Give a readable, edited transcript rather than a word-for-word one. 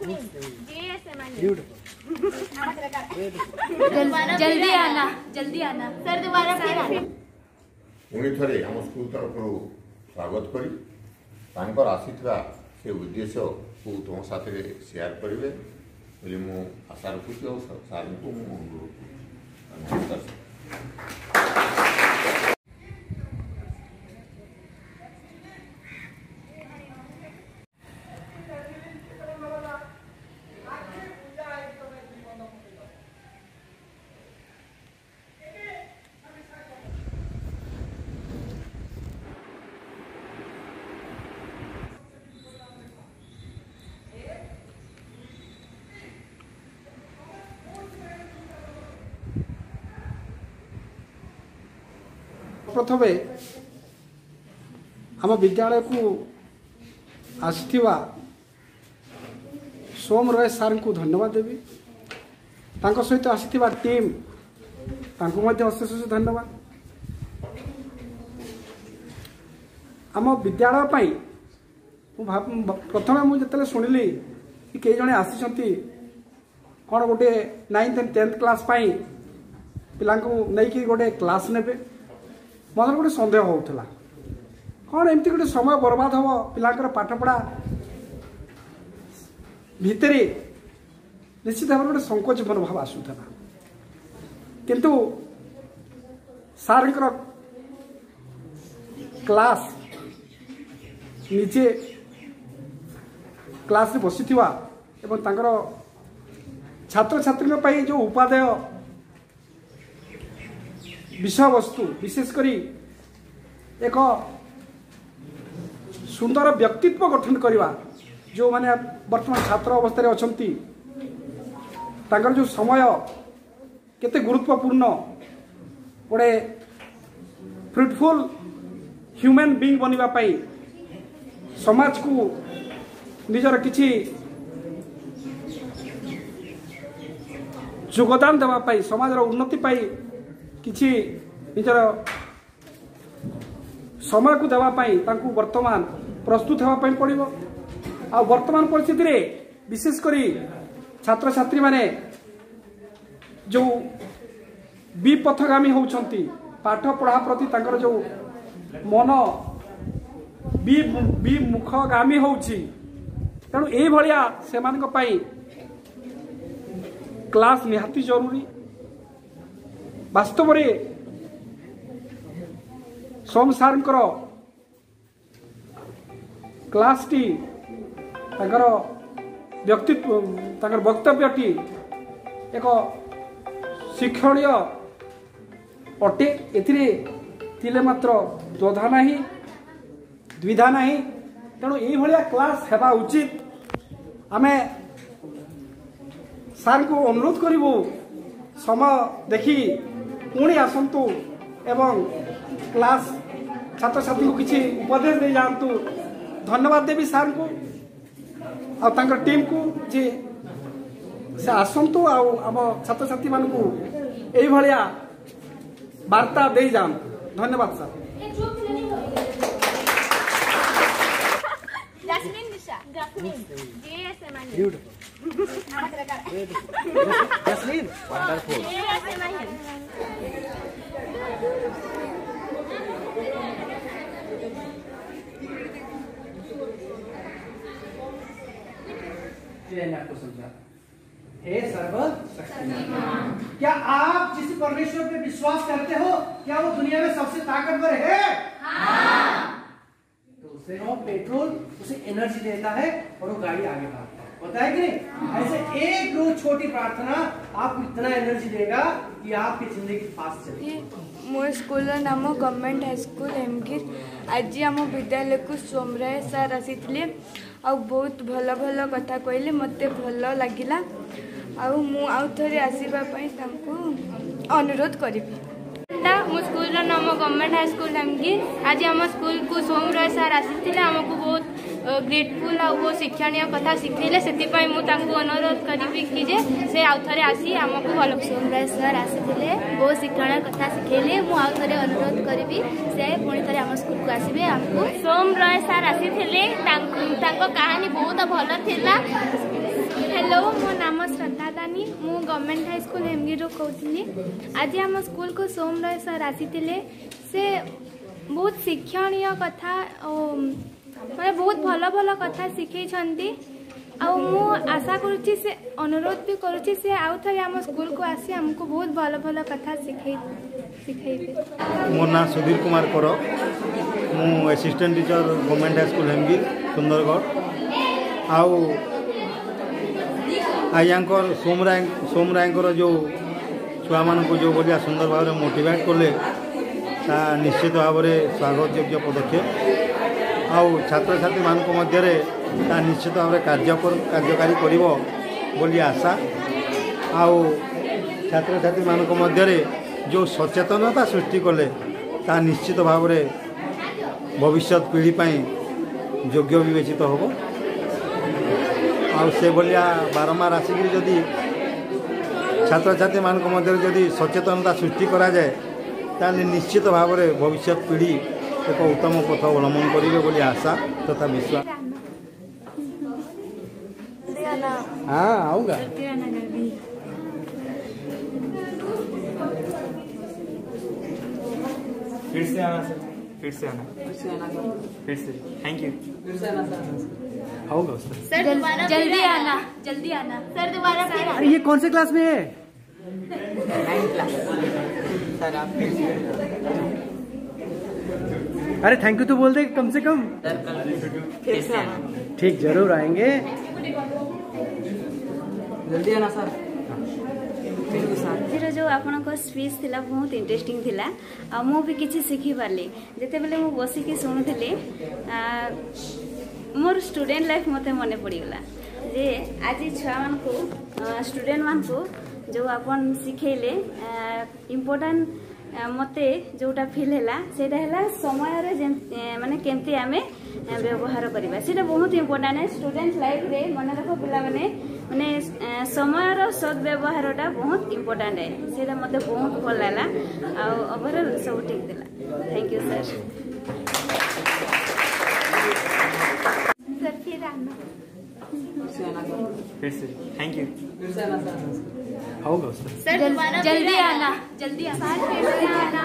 जल्दी आना सर, दोबारा फिर आना। पुणी थे आम स्कूल तरफ स्वागत कर आसीथिबा से उद्देश्य को तुम साथ शेयर करेंगे बोली मु आशा रखुची और सार को प्रथमे आम विद्यालय को आसथिबा सोम रॉय सार को धन्यवाद देवी। तांको सहित आसथिबा टीम तांको मध्य अशेष धन्यवाद। आम विद्यालय पाई प्रथमे मुझे जिते शुणिली कि कई जने आसी कौन गोटे 9th and 10th क्लास पाई पिला नहीं गोटे क्लास नेबे मन गोटे सन्देह होता कौन एमती गोटे समय बर्बाद हम पिलांकर पाठपढ़ा भितर निश्चित भाव गोटे संकोच मनोभाव आसूला किंतु सार क्लास निजे क्लास बसी छात्र छात्री जो उपादेय विषय वस्तु विशेषकर एक सुंदर व्यक्तित्व गठन करवा जो माने वर्तमान छात्र अवस्था अच्छा जो समय केते गुरुत्वपूर्ण गोटे फ्रुटफुल ह्यूमन बीइंग बनवा पाई समाज को निजर किछि योगदान देवा पाई समाज उन्नति पाई किछि निजर समय को देवाई वर्तमान प्रस्तुत होगापी पड़ो। आ वर्तमान परिस्थिति रे विशेषकर छात्र छात्री माने जो विपथगामी होउछंती पाठ पढ़ा प्रति तांकर जो मन विमुखगामी होउछि तेणु एई भलिया सेमानक पई क्लास निहाती जरूरी। वास्तव में सोम सार क्लास टी व्यक्तित्व वक्तव्यटी एक शिक्षणीय अटे एथिरे मात्र द्वधा नहीं द्विधा नहीं तेणु ये क्लास हेबा उचित। आमे सार को अनुरोध करूँ समय देखी पुणी आसतु एवं क्लास छात्र छात्री को किसी उपदेश दे जातु। धन्यवाद देवी सार को आर टीम को जे से आसतु आम छात्र छात्री मान को यही भाया वार्ता दे जान। धन्यवाद सर। वंडरफुल। आपको समझा हे सर्वशक्तिमान। क्या आप जिस परमेश्वर पे विश्वास करते हो क्या वो दुनिया में सबसे ताकतवर है? हाँ। तो उसे पेट्रोल उसे एनर्जी देता है और वो गाड़ी आगे भागता है, होता है कि नहीं? ऐसे एक रोज छोटी प्रार्थना आपको इतना एनर्जी देगा कि आपकी जिंदगी फास्ट चलेगी। मो स्कूल नाम गवर्नमेंट हाई स्कूल एमगिर। आज आम विद्यालय को सोमराय सार आसी आ बहुत भल भल कथा कहले मते भल लगिला मु आउ थरे आसीबापई तांको अनुरोध करी। मो स्कूल नाम गवर्नमेंट हाई स्कूल एमगिर। आज आम स्कूल को सोमराय सार आसी आमको बहुत ग्रेटफुल आ वो शिक्षणीय कथा शिखेले से अनुरोध करी कि से आउ थे आसी आमको भल। सोमराय सर आसी बहुत शिक्षण कथा शिखेले मु आउ थे अनुरोध करी से पुणी थे आम स्कूल को आसबे। सोमराय सार आसी कहानी बहुत भल थिला नाम श्रद्धा दानी मु गवर्नमेंट हाई स्कूल हेमगिरी कहूली। आज आम स्कूल को सोम राय सर आसी से बहुत शिक्षणीय कथा माने बहुत भल भल कथा शिखई मु आशा करुच्ची से अनुरोध भी करुच्ची से आउ थे आम स्कूल को आसी हमको बहुत भल भल कथा शिखेबे। मोर ना सुधीर कुमार कर मु assistant teacher government high school Hemgir Sundargarh. आउ आयांकर सोम राय जो छुआ मान को जो भाया सुंदर भाव में मोटिवेट कले निश्चित भाव में स्वागत योग्य पदक्षेप। आउ छात्र छात्री मान मध्य निश्चित भाव में कार्यकारी करी आशा। आउ छात्र छात्री मान मध्य जो सचेतनता सृष्टि कले निश्चित भाव में भविष्य पीढ़ी योग्य विवेचित हो। से भलिया बारंबार आसिक जदि छात्र छात्री मान मध्य जदि सचेतनता सृष्टि करा जाए ताले निश्चित भाव में भविष्य पीढ़ी एक उत्तम पथ अवलंबन करेंगे बोली आशा तथा विश्वास। हाँ आऊँगा। फिर से आना सर, फिर से आना, फिर से थैंक यू। फिर से आना सर, आऊँगा सर। जल्दी आना, जल्दी आना सर, दोबारा फिर आना। अरे ये कौन से क्लास में है? 9th class sir. आप फिर से अरे थैंक यू तो बोल दे कम से कम। फिर से आना। ठीक जरूर आएंगे। जल्दी आना सर। आज जो आपन को स्पीच थिला बहुत इंटरेस्टिंग थिला आ मु भी किछि सिखि पाली जेते बेले मु बसी के सुनुथिले मोर स्टूडेंट लाइफ मते मने पड़ी गला जे आज छुआ मान को स्टूडेंट मान को जो आपन सिखेले इम्पोर्टेंट मते जोटा फील हैला सेटा हैला समय रे माने केमती आमे व्यवहार करबा सेटा बहुत इम्पोर्टेंट है स्टूडेंट लाइफ रे। मन रखो पिला माने समय रो सद्व्यवहारटा बहुत इम्पोर्टेंट है सेटा मते बहुत भल लागला आ ओवरऑल सब ठीक दिला। Thank you sir. सर फिर आना, फिर से थैंक यू। फिर से आना सर, आऊँगा सर। जल्दी आना, जल्दी आना सर, फिर से आना।